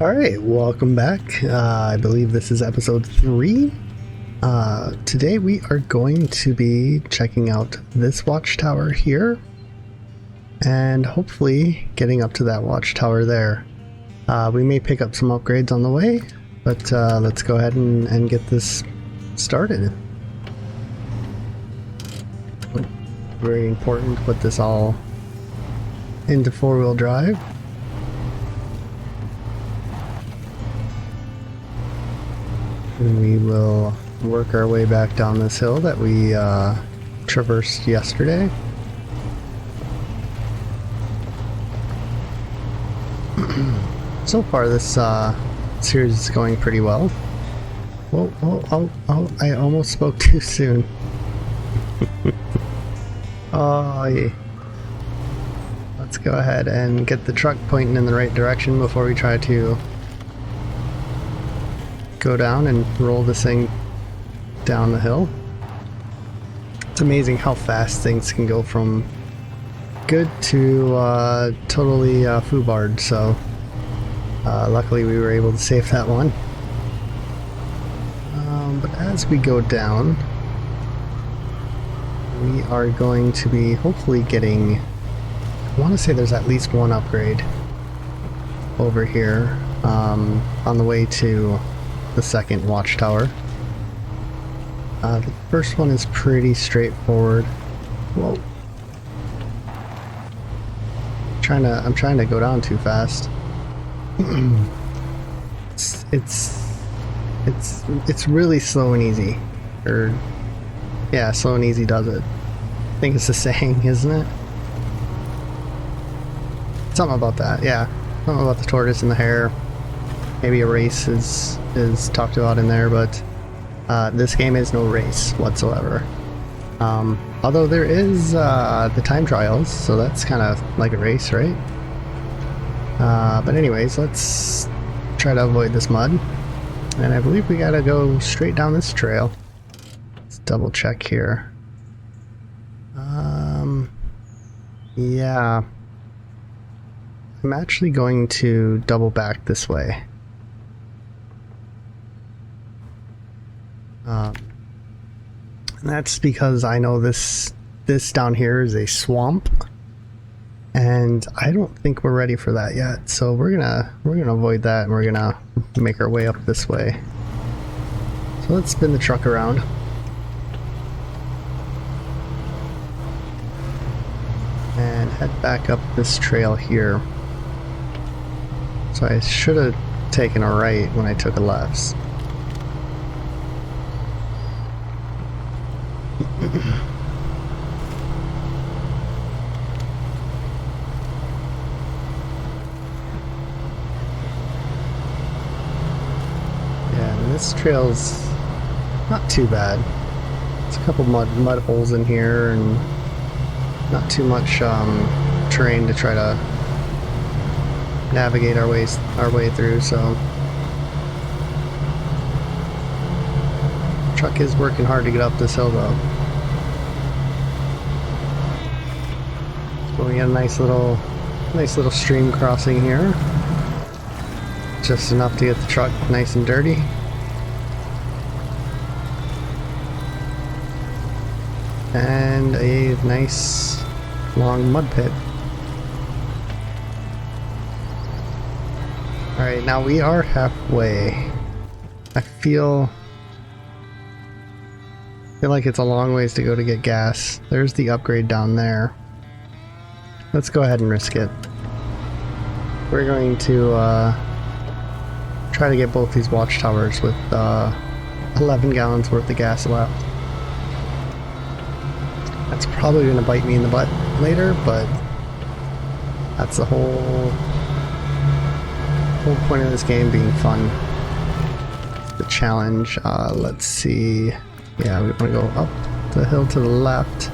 Alright, welcome back. I believe this is episode 3. Today we are going to be checking out this watchtower here and hopefully getting up to that watchtower there. We may pick up some upgrades on the way, but let's go ahead and get this started. Very important to put this all into four-wheel drive. And we will work our way back down this hill that we traversed yesterday. So far this series is going pretty well. Oh, I almost spoke too soon. Oh, yeah. Let's go ahead and get the truck pointing in the right direction before we try to go down and roll this thing down the hill. It's amazing how fast things can go from good to totally foobarred, so luckily we were able to save that one. But as we go down, we are going to be hopefully getting, I want to say there's at least one upgrade over here on the way to the second watchtower. The first one is pretty straightforward. Whoa. I'm trying to go down too fast. It's really slow and easy. Or yeah, slow and easy does it. I think it's the saying, isn't it? Something about that, yeah. Something about the tortoise and the hare. Maybe a race is talked about in there, but this game is no race whatsoever. Although there is the time trials, so that's kind of like a race, right? But anyways, let's try to avoid this mud. And I believe we gotta go straight down this trail. Let's double check here. Yeah. I'm actually going to double back this way. And that's because I know this down here is a swamp, and I don't think we're ready for that yet. So we're gonna avoid that, and we're gonna make our way up this way. So let's spin the truck around. And head back up this trail here. So I should have taken a right when I took a left. Yeah, and this trail's not too bad. There's a couple mud holes in here and not too much terrain to try to navigate our way through, so truck is working hard to get up this hill though. So we got a nice little stream crossing here. Just enough to get the truck nice and dirty. And a nice long mud pit. Alright, now we are halfway. I feel like it's a long ways to go to get gas. There's the upgrade down there. Let's go ahead and risk it. We're going to try to get both these watchtowers with 11 gallons worth of gas left. That's probably going to bite me in the butt later, but that's the whole point of this game being fun. The challenge. Let's see. Yeah, we want to go up the hill to the left.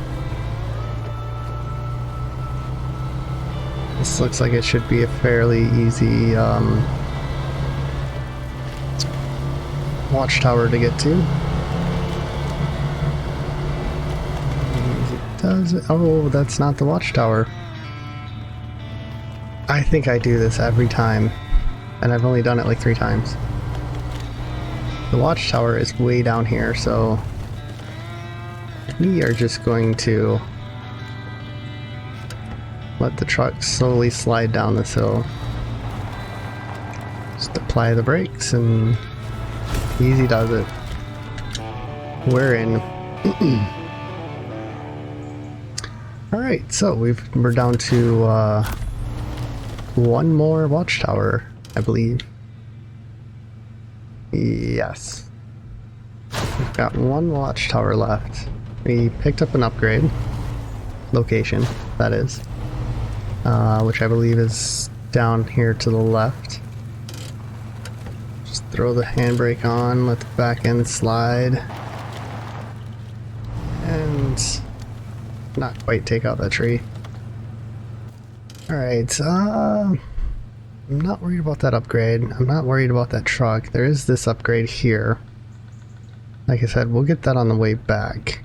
This looks like it should be a fairly easy watchtower to get to. Does it? Oh, that's not the watchtower. I think I do this every time. and I've only done it like 3 times. The watchtower is way down here, so we are just going to let the truck slowly slide down this hill. Just apply the brakes and easy does it. We're in. Alright, so we're down to one more watchtower, I believe. Yes. We've got one watchtower left. We picked up an upgrade location, that is, which I believe is down here to the left. Just throw the handbrake on, let the back end slide, and not quite take out that tree. Alright, I'm not worried about that upgrade. I'm not worried about that truck. There is this upgrade here. Like I said, we'll get that on the way back.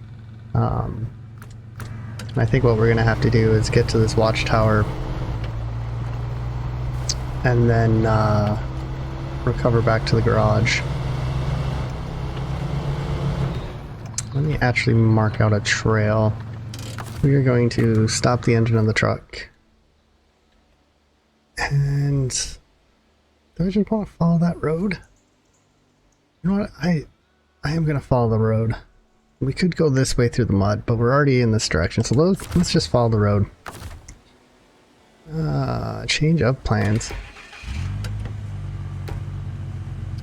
I think what we're going to have to do is get to this watchtower and then recover back to the garage. Let me actually mark out a trail. We are going to stop the engine of the truck. And do I just want to follow that road? You know what? I am going to follow the road. We could go this way through the mud, but we're already in this direction, so let's just follow the road. Change of plans.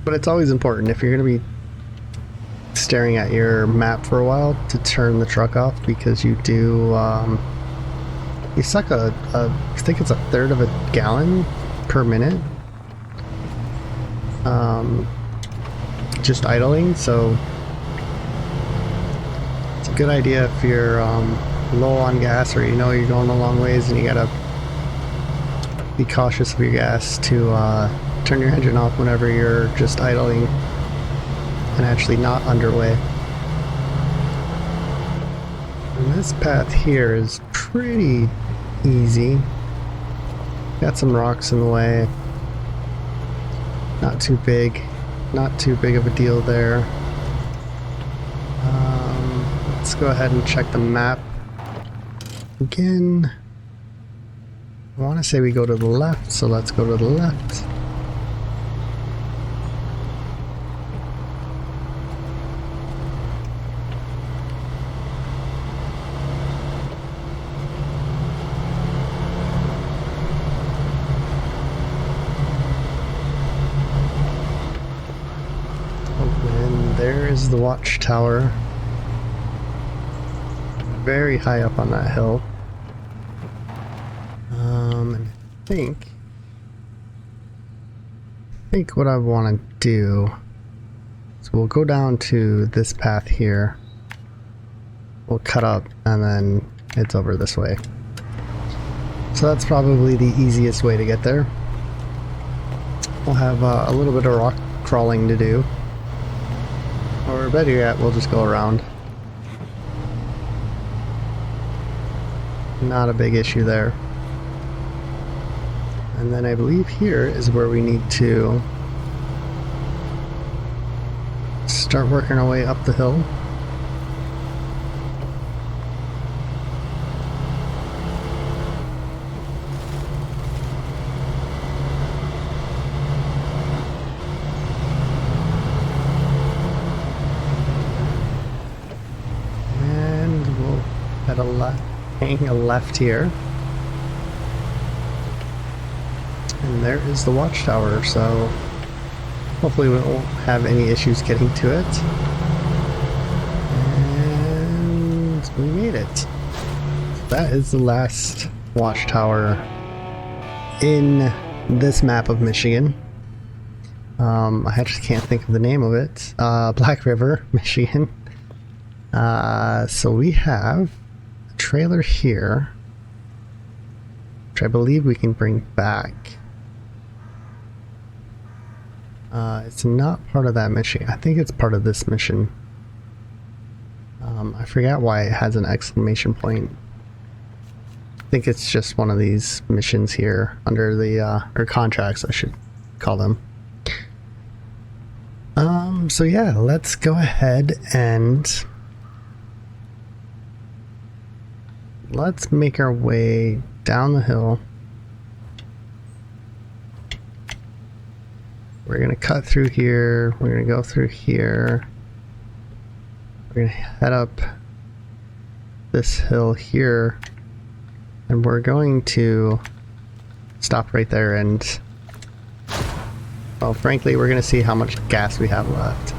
But it's always important, if you're going to be staring at your map for a while, to turn the truck off, because you do, you suck I think it's 1/3 of a gallon per minute. Just idling, so it's a good idea if you're low on gas, or you know you're going a long ways and you gotta be cautious of your gas, to turn your engine off whenever you're just idling and actually not underway. And this path here is pretty easy. Got some rocks in the way. Not too big of a deal there. Let's go ahead and check the map again. I want to say we go to the left, so let's go to the left. And there is the watchtower. Very high up on that hill. And I think what I want to do is we'll go down to this path here. We'll cut up and then it's over this way. So that's probably the easiest way to get there. We'll have a little bit of rock crawling to do. Or better yet, we'll just go around. Not a big issue there. And then I believe here is where we need to start working our way up the hill. And we'll head hang a left here. And there is the watchtower, so hopefully we won't have any issues getting to it. And we made it. So that is the last watchtower in this map of Michigan. I actually can't think of the name of it. Black River, Michigan. So we have a trailer here, which I believe we can bring back. It's not part of that mission. I think it's part of this mission. I forgot why it has an exclamation point. I think it's just one of these missions here under the, or contracts, I should call them. So yeah, let's go ahead and let's make our way down the hill. We're gonna cut through here, we're gonna go through here, we're gonna head up this hill here, and we're going to stop right there and, well, frankly, we're gonna see how much gas we have left.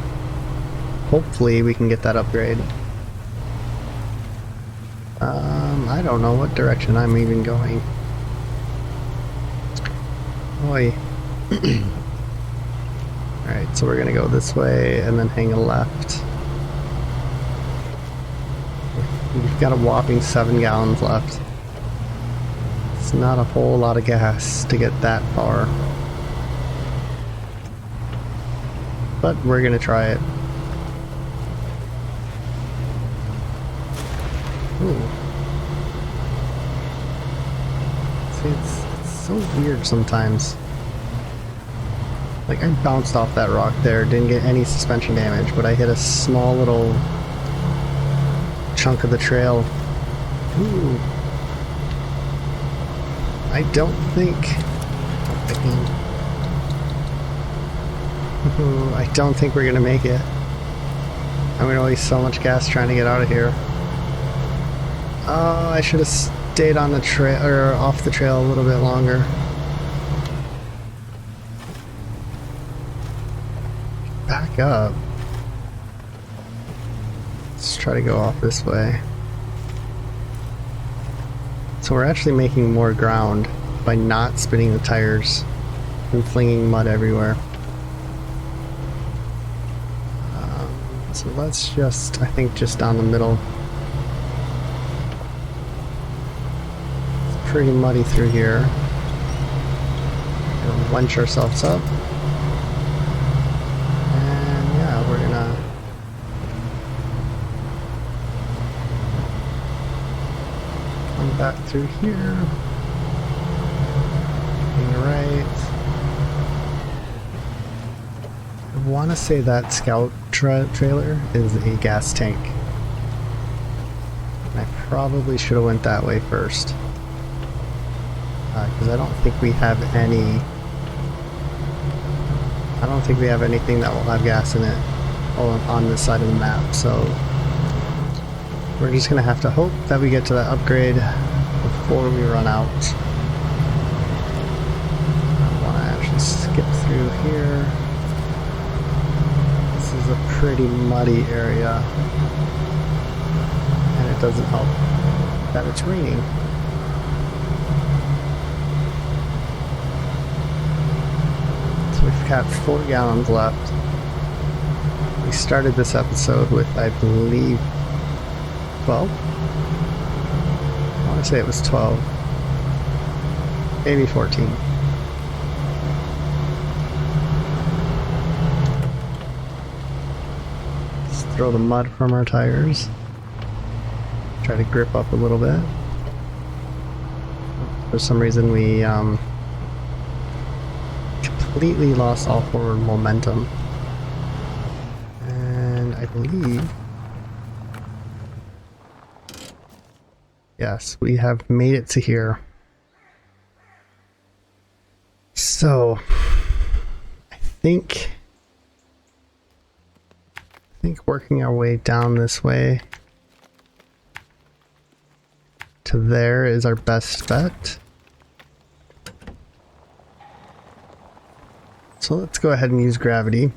Hopefully we can get that upgrade. I don't know what direction I'm even going. Boy. Alright, so we're gonna go this way and then hang a left. We've got a whopping 7 gallons left. It's not a whole lot of gas to get that far. But we're gonna try it. Ooh. See, it's so weird sometimes. Like, I bounced off that rock there, didn't get any suspension damage, but I hit a small little chunk of the trail. Ooh. I don't think... I don't think we're gonna make it. I'm gonna waste so much gas trying to get out of here. Oh, I should have stayed on the trail, or off the trail a little bit longer. Back up. Let's try to go off this way. So we're actually making more ground by not spinning the tires and flinging mud everywhere. So let's just, I think, just down the middle. It's pretty muddy through here. We'll wench ourselves up. And yeah, we're gonna come back through here. Hang right. I want to say that scout trailer is a gas tank. I probably should have went that way first. Because I don't think we have any... I don't think we have anything that will have gas in it on this side of the map, so we're just going to have to hope that we get to that upgrade before we run out. I want to actually skip through here. This is a pretty muddy area, and it doesn't help that it's raining. So we've got 4 gallons left. We started this episode with, I believe, 12? I want to say it was 12. Maybe 14. Throw the mud from our tires. Try to grip up a little bit. For some reason we completely lost all forward momentum. And I believe... yes, we have made it to here. So, I think working our way down this way to there is our best bet. So let's go ahead and use gravity.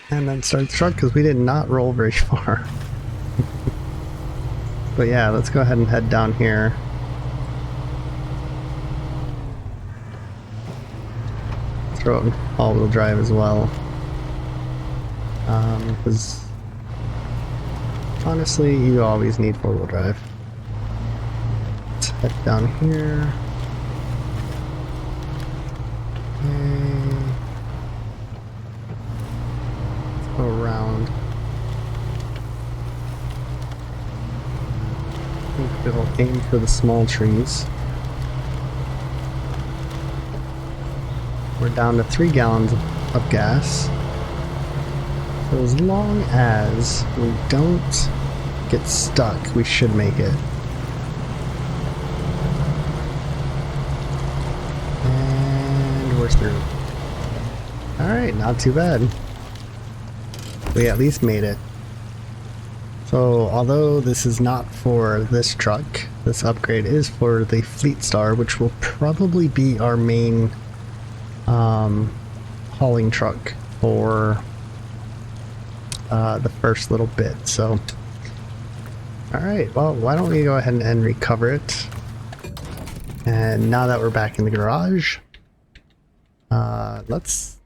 And then start the truck, because we did not roll very far. But yeah, let's go ahead and head down here. Throw it in all-wheel drive as well. Because honestly, you always need four-wheel drive. Let's head down here. Okay. Let's go around. I think we'll aim for the small trees. We're down to 3 gallons of gas. So as long as we don't get stuck, we should make it. And we're through. Alright, not too bad. We at least made it. So although this is not for this truck, this upgrade is for the Fleetstar, which will probably be our main hauling truck for the first little bit. So alright, well, why don't we go ahead and recover it. And now that we're back in the garage, let's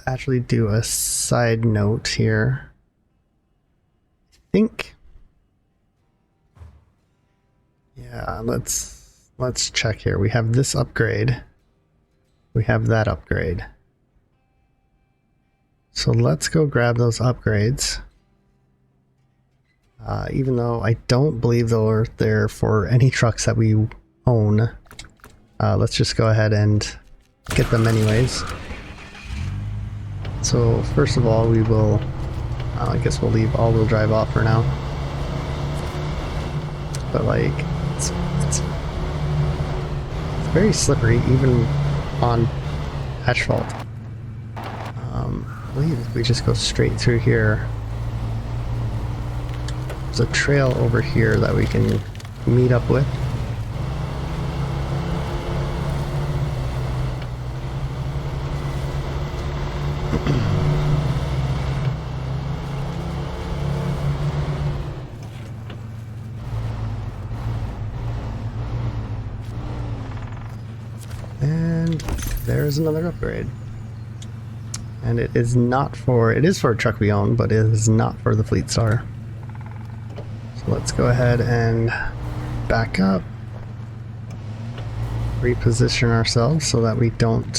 actually do a side note here. I think, yeah, let's check here. We have this upgrade. We have that upgrade. So let's go grab those upgrades. Even though I don't believe they're there for any trucks that we own. Let's just go ahead and get them anyways. So first of all, we will, I guess we'll leave all-wheel drive off for now. But like, it's very slippery even on asphalt. I believe if we just go straight through here, there's a trail over here that we can meet up with. And there's another upgrade. And it is not for, it is for a truck we own, but it is not for the Fleetstar. So let's go ahead and back up, reposition ourselves so that we don't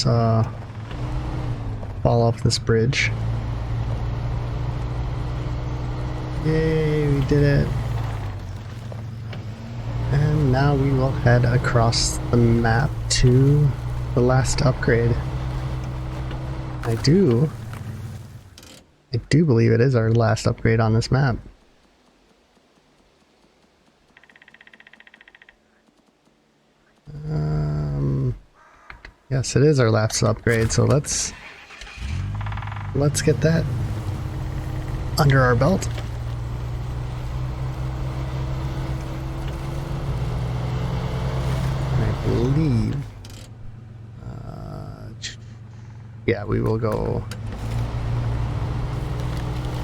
fall off this bridge. Yay, we did it. And now we will head across the map to the last upgrade. I do believe it is our last upgrade on this map. Yes, it is our last upgrade, so let's get that under our belt. I believe, yeah, we will go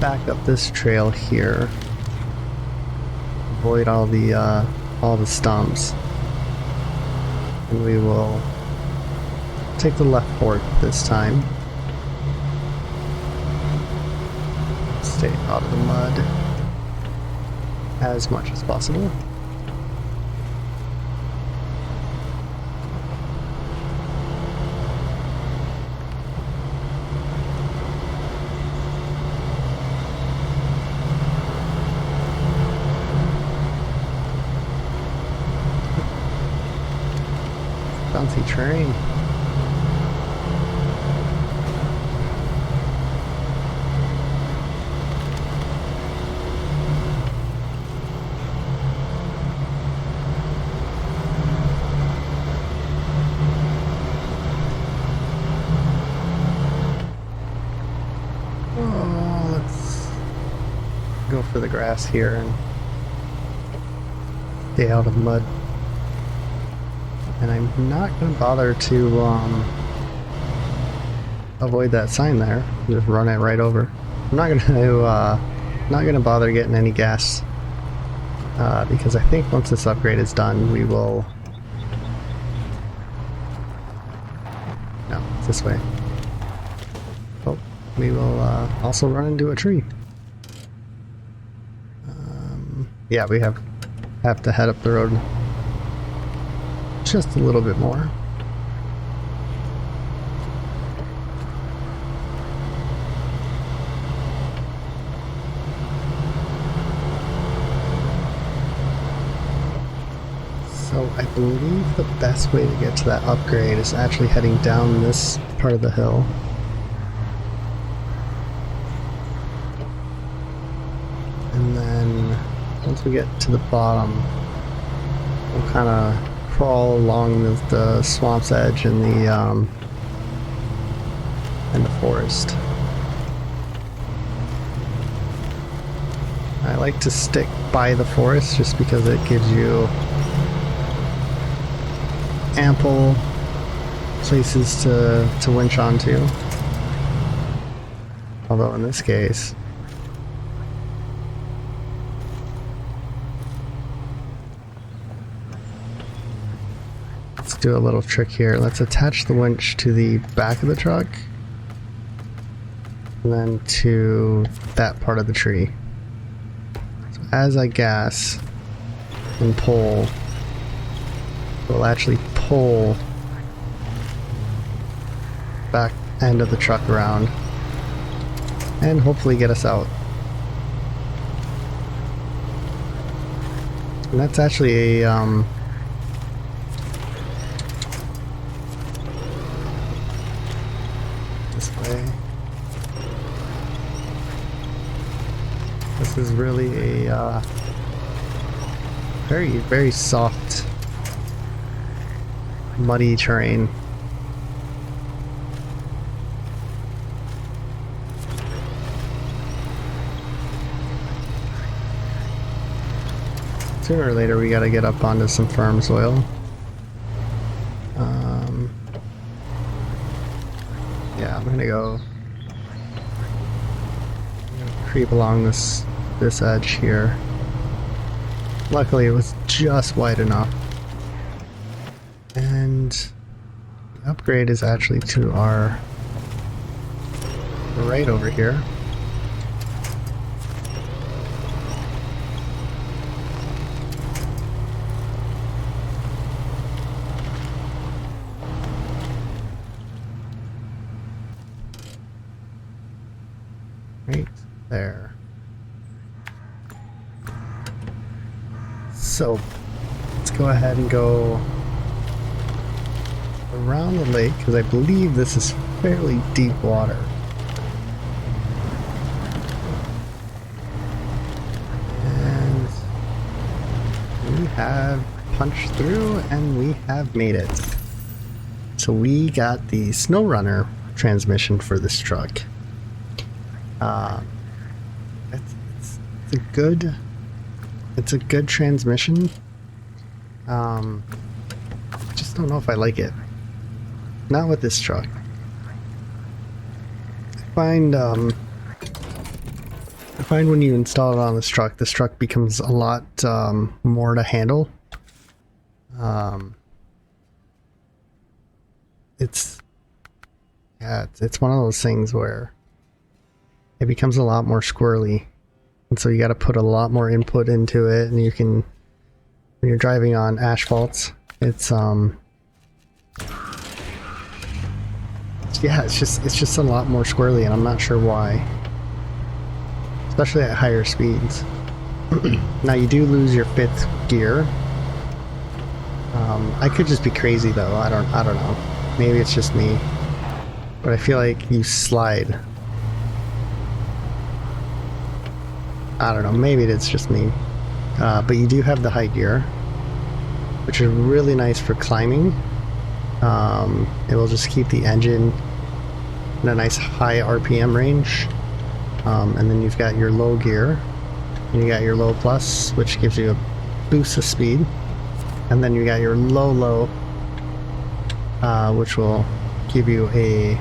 back up this trail here, avoid all the stumps, and we will take the left fork this time. Stay out of the mud as much as possible. Bouncy train. Go for the grass here and stay out of the mud. And I'm not going to bother to avoid that sign there. Just run it right over. I'm not going to bother getting any gas because I think once this upgrade is done, we will. No, it's this way. Oh, we will also run into a tree. Yeah, we have to head up the road just a little bit more. So I believe the best way to get to that upgrade is actually heading down this part of the hill. And then once we get to the bottom, we'll kind of crawl along the swamp's edge and the forest. I like to stick by the forest just because it gives you ample places to winch onto. Although in this case, let's do a little trick here. Let's attach the winch to the back of the truck and then to that part of the tree. So as I gas and pull, we'll actually pull back end of the truck around and hopefully get us out. And that's actually a this way. This is really a very, very soft, muddy terrain. Sooner or later we gotta get up onto some firm soil. Yeah, I'm gonna creep along this edge here. Luckily it was just wide enough. And the upgrade is actually to our right over here. Right there. So let's go ahead and go around the lake because I believe this is fairly deep water. And we have punched through and we have made it. So we got the SnowRunner transmission for this truck. It's a good transmission. Just don't know if I like it. Not with this truck. I find when you install it on this truck becomes a lot more to handle. It's one of those things where it becomes a lot more squirrely, and so you got to put a lot more input into it. And you can, when you're driving on asphalts, it's just a lot more squirrely, and I'm not sure why, especially at higher speeds. Now you do lose your fifth gear. I could just be crazy though. I don't know. Maybe it's just me, but I feel like you slide. I don't know, maybe it's just me. But you do have the high gear, which is really nice for climbing. It will just keep the engine in a nice high RPM range. And then you've got your low gear, and you got your low plus, which gives you a boost of speed. And then you got your low, which will give you a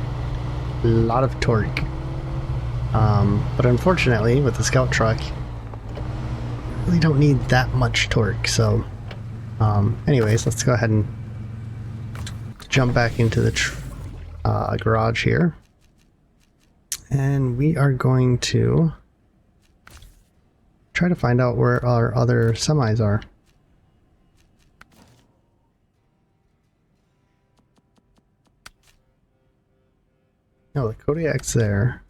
lot of torque. But unfortunately, with the Scout truck, you really don't need that much torque. So, anyways, let's go ahead and jump back into the garage here. And we are going to try to find out where our other semis are. No, the Kodiak's there.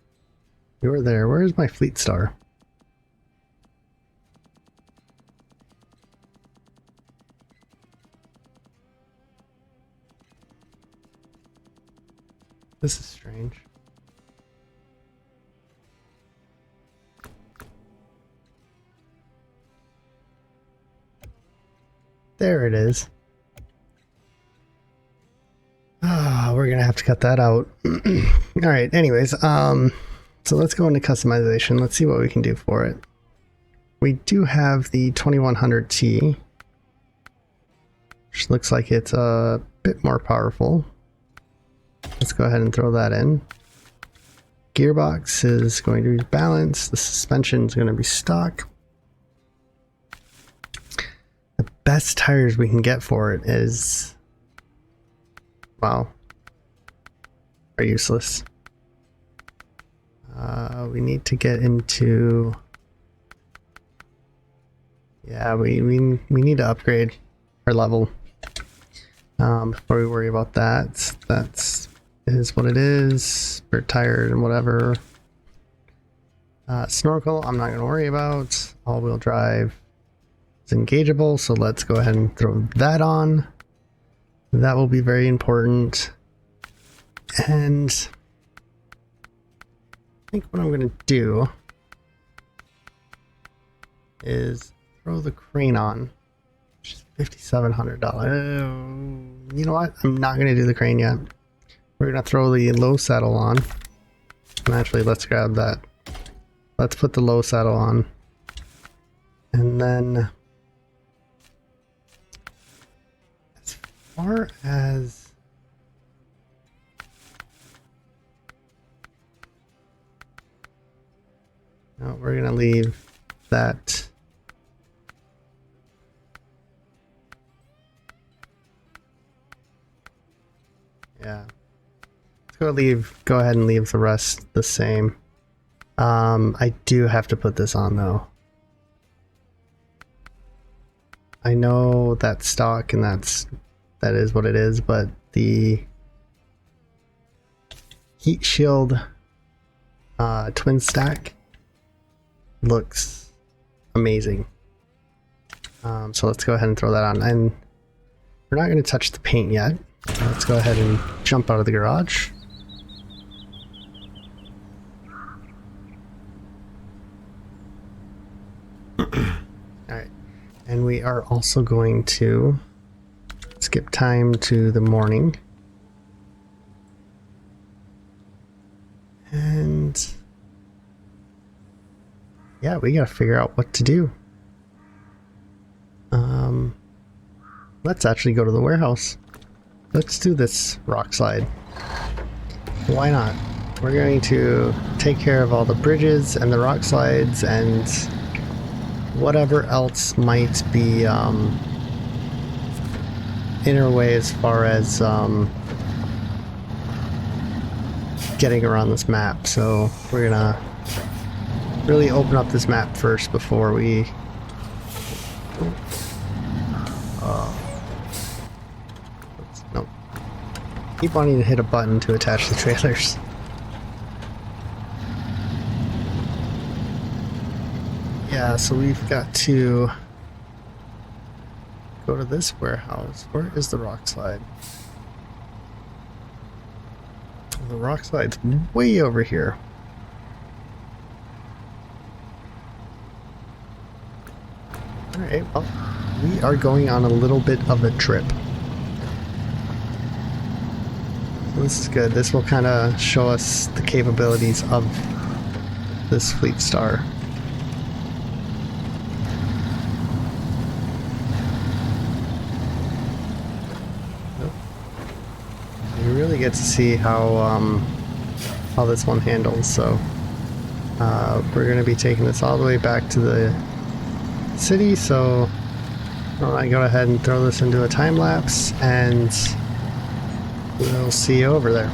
You're there. Where is my Fleetstar? This is strange. There it is. Ah, we're gonna have to cut that out. All right. Anyways, so let's go into customization. Let's see what we can do for it. We do have the 2100T, which looks like it's a bit more powerful. Let's go ahead and throw that in. Gearbox is going to be balanced. The suspension is going to be stock. The best tires we can get for it is, wow, are useless. We need to get into, yeah, we need to upgrade our level before we worry about that. That's is what it is. We're tired and whatever. Snorkel, I'm not going to worry about. All-wheel drive is engageable, so let's go ahead and throw that on. That will be very important. And I think what I'm going to do is throw the crane on, which is $5,700. You know what? I'm not going to do the crane yet. We're going to throw the low saddle on. And actually, let's grab that. Let's put the low saddle on. And then, as far as no, we're going to leave that. Yeah. Go ahead and leave the rest the same. I do have to put this on though. I know that's stock and that is what it is, but the heat shield twin stack looks amazing. So let's go ahead and throw that on, and we're not going to touch the paint yet. Let's go ahead and jump out of the garage. Alright, and we are also going to skip time to the morning. And yeah, we gotta figure out what to do. Let's actually go to the warehouse. Let's do this rock slide. Why not? We're going to take care of all the bridges and the rock slides and whatever else might be in our way as far as getting around this map. So we're gonna really open up this map first before we nope. Keep wanting to hit a button to attach the trailers. Yeah, so we've got to go to this warehouse. Where is the rock slide? The rock slide's way over here. Alright, well, we are going on a little bit of a trip. This is good. This will kind of show us the capabilities of this Fleetstar. You really get to see how this one handles. So we're going to be taking this all the way back to the city. So I go ahead and throw this into a time lapse, and we'll see you over there.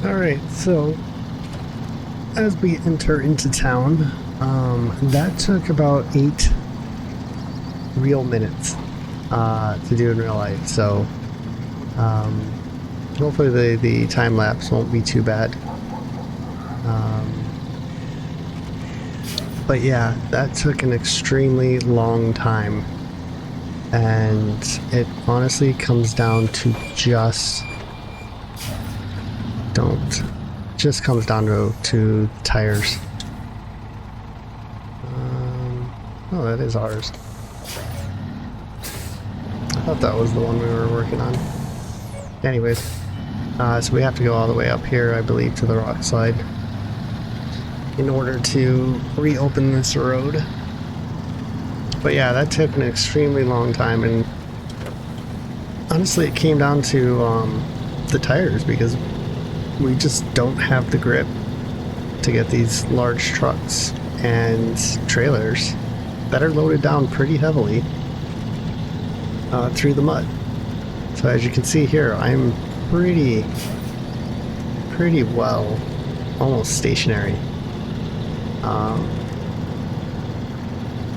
Alright, so as we enter into town, that took about 8 real minutes to do in real life, so hopefully the time lapse won't be too bad. But yeah, that took an extremely long time, and it honestly comes down to just comes down to tires. Oh, that is ours. I thought that was the one we were working on. Anyways, so we have to go all the way up here, I believe, to the rock slide in order to reopen this road. But yeah, that took an extremely long time, and honestly it came down to the tires, because we just don't have the grip to get these large trucks and trailers that are loaded down pretty heavily through the mud. So as you can see here, I'm pretty well almost stationary.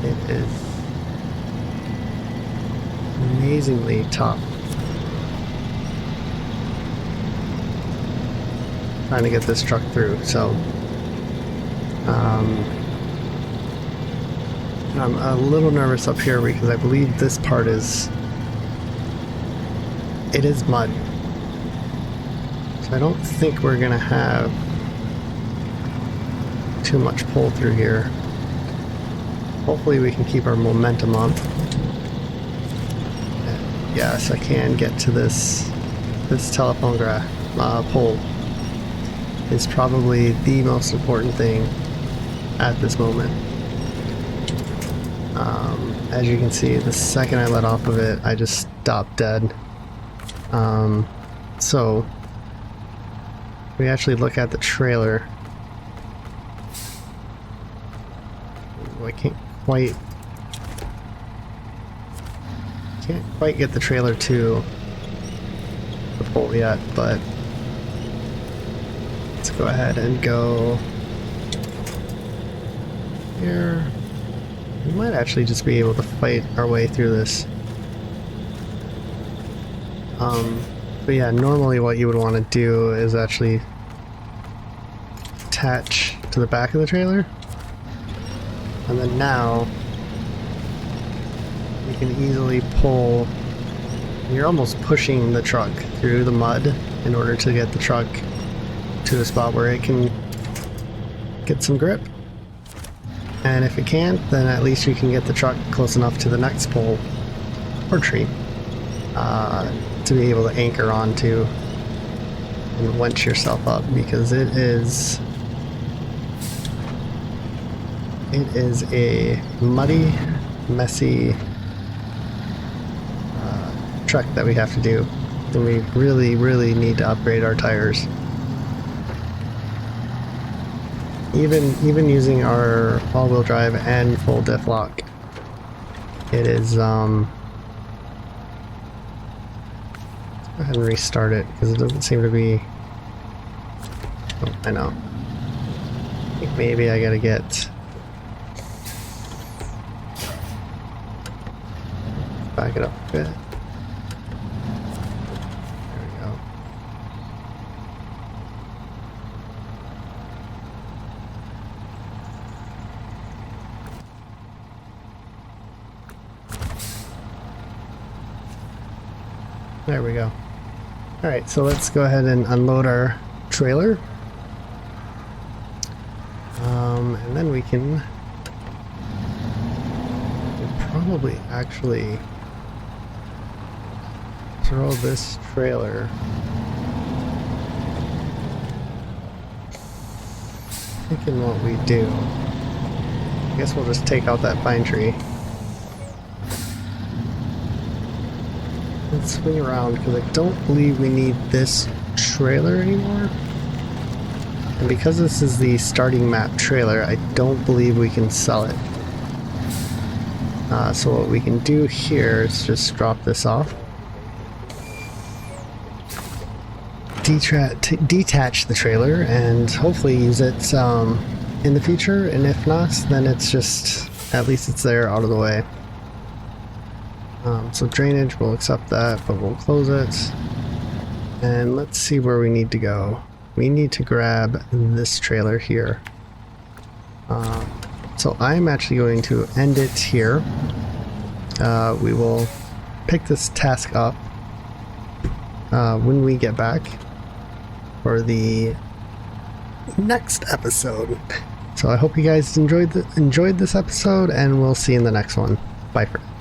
It is amazingly tough. Trying to get this truck through, so I'm a little nervous up here because I believe this part is mud, so I don't think we're gonna have too much pull through here. Hopefully we can keep our momentum up. And yes, I can get to this telephone pole. Is probably the most important thing at this moment. As you can see, the second I let off of it, I just stopped dead. So we actually look at the trailer. I can't quite get the trailer to the pole yet, but let's go ahead and go here. We might actually just be able to fight our way through this. But yeah, normally what you would want to do is actually attach to the back of the trailer, and then now you can easily pull. You're almost pushing the truck through the mud in order to get the truck to a spot where it can get some grip. And if it can't, then at least you can get the truck close enough to the next pole or tree to be able to anchor onto and winch yourself up, because it is a muddy, messy trek that we have to do, and we really need to upgrade our tires. Even using our all-wheel drive and full diff lock, it is let's go ahead and restart it, because it doesn't seem to be. Oh, I know. I think maybe I gotta get back it up a bit. There we go. There we go. Alright, so let's go ahead and unload our trailer. And then we can probably actually throw this trailer. Thinking what we do. I guess we'll just take out that pine tree. Let's swing around, because I don't believe we need this trailer anymore. And because this is the starting map trailer, I don't believe we can sell it. So what we can do here is just drop this off. detach the trailer and hopefully use it in the future, and if not, then it's just, at least it's there out of the way. So drainage, we'll accept that, but we'll close it. And let's see where we need to go. We need to grab this trailer here. So I'm actually going to end it here. We will pick this task up when we get back for the next episode. So I hope you guys enjoyed this episode, and we'll see you in the next one. Bye for now.